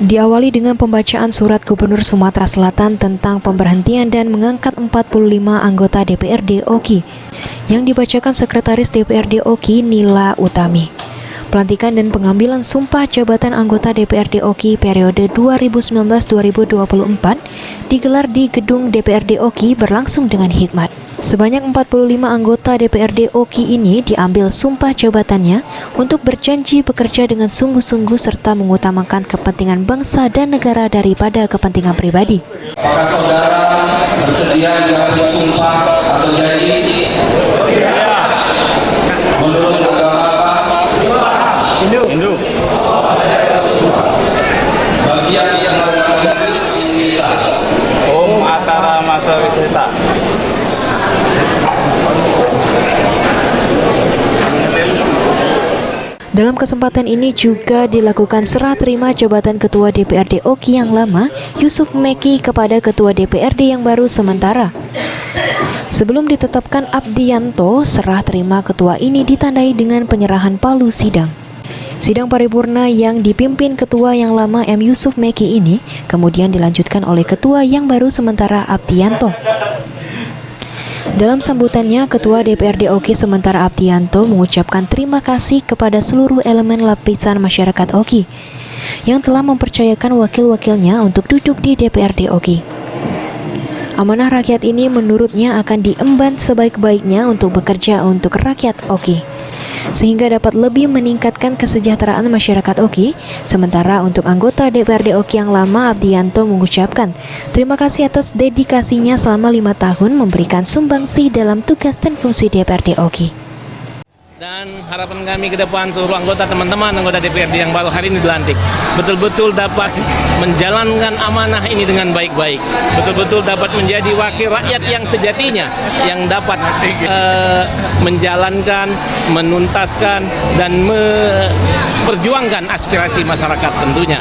Diawali dengan pembacaan surat Gubernur Sumatera Selatan tentang pemberhentian dan mengangkat 45 anggota DPRD Oki yang dibacakan Sekretaris DPRD Oki Nila Utami. Pelantikan dan pengambilan sumpah jabatan anggota DPRD Oki periode 2019-2024 digelar di gedung DPRD Oki berlangsung dengan hikmat. Sebanyak 45 anggota DPRD Oki ini diambil sumpah jabatannya untuk berjanji bekerja dengan sungguh-sungguh serta mengutamakan kepentingan bangsa dan negara daripada kepentingan pribadi. Apakah saudara bersedia mengambil sumpah atau janji? Menurut agama apa? Hindu. Bagian yang mengandung kita. Om Atara Masa Wisata. Dalam kesempatan ini juga dilakukan serah terima jabatan Ketua DPRD Oki yang lama, Yusuf Meki, kepada Ketua DPRD yang baru sementara. Sebelum ditetapkan Abdianto, serah terima ketua ini ditandai dengan penyerahan palu sidang. Sidang paripurna yang dipimpin Ketua yang lama M. Yusuf Meki ini kemudian dilanjutkan oleh Ketua yang baru sementara Abdianto. Dalam sambutannya, Ketua DPRD Oki sementara Abdianto mengucapkan terima kasih kepada seluruh elemen lapisan masyarakat Oki yang telah mempercayakan wakil-wakilnya untuk duduk di DPRD Oki. Amanah rakyat ini menurutnya akan diemban sebaik-baiknya untuk bekerja untuk rakyat Oki, sehingga dapat lebih meningkatkan kesejahteraan masyarakat Oki. Sementara untuk anggota DPRD Oki yang lama, Abdianto mengucapkan terima kasih atas dedikasinya selama 5 tahun memberikan sumbangsih dalam tugas dan fungsi DPRD Oki. Dan harapan kami ke depan seluruh teman-teman anggota DPRD yang baru hari ini dilantik betul-betul dapat menjalankan amanah ini dengan baik-baik, betul-betul dapat menjadi wakil rakyat yang sejatinya, yang dapat menjalankan, menuntaskan dan memperjuangkan aspirasi masyarakat tentunya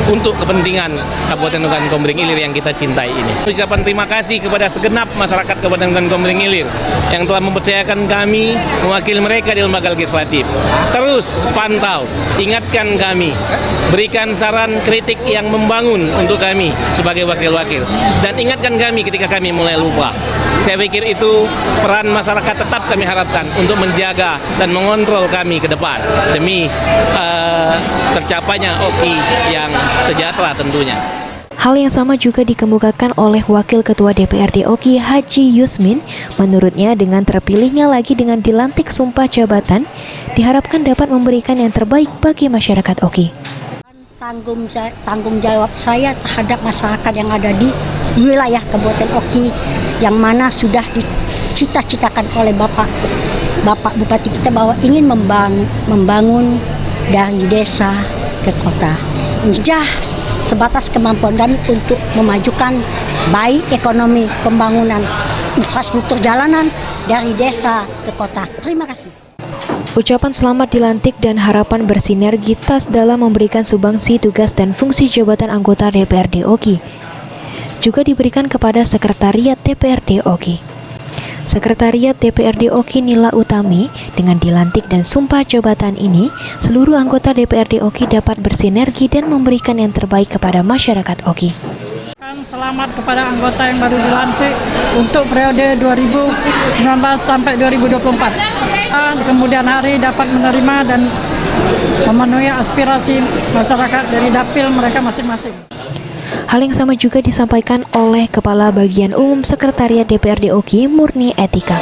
untuk kepentingan Kabupaten Nugan Komering Ilir yang kita cintai ini. Ucapan terima kasih kepada segenap masyarakat Kabupaten Nugan Komering Ilir yang telah mempercayakan kami mewakili mereka di lembaga legislatif. Terus pantau, ingatkan kami, berikan saran kritik yang membangun untuk kami sebagai wakil-wakil, dan ingatkan kami ketika kami mulai lupa. Saya pikir itu peran masyarakat tetap kami harapkan untuk menjaga dan mengontrol kami ke depan demi tercapainya Oki yang sejahtera tentunya. Hal yang sama juga dikemukakan oleh Wakil Ketua DPRD Oki Haji Yusmin. Menurutnya dengan terpilihnya lagi dengan dilantik sumpah jabatan, diharapkan dapat memberikan yang terbaik bagi masyarakat Oki. Tanggung jawab saya terhadap masyarakat yang ada di wilayah Kabupaten Oki yang mana sudah dicita-citakan oleh Bapak Bupati kita bahwa ingin membangun dari desa ke kota. Sudah sebatas kemampuan kami untuk memajukan baik ekonomi, pembangunan infrastruktur jalanan dari desa ke kota. Terima kasih. Ucapan selamat dilantik dan harapan bersinergitas dalam memberikan sumbangsi tugas dan fungsi jabatan anggota DPRD Oki juga diberikan kepada Sekretariat DPRD Oki. Sekretariat DPRD Oki Nila Utami, dengan dilantik dan sumpah jabatan ini, seluruh anggota DPRD Oki dapat bersinergi dan memberikan yang terbaik kepada masyarakat Oki. Selamat kepada anggota yang baru dilantik untuk periode 2019 sampai 2024. Kemudian hari dapat menerima dan memenuhi aspirasi masyarakat dari dapil mereka masing-masing. Hal yang sama juga disampaikan oleh Kepala Bagian Umum Sekretariat DPRD Oki, Murni Etika.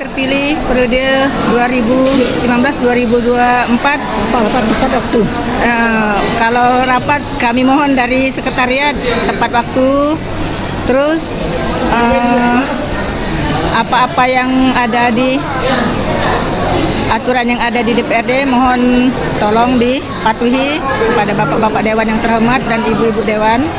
Terpilih periode 2019-2024 tepat waktu. Kalau rapat kami mohon dari sekretariat tepat waktu, terus apa-apa yang ada di aturan yang ada di DPRD mohon tolong dipatuhi kepada bapak-bapak dewan yang terhormat dan ibu-ibu dewan.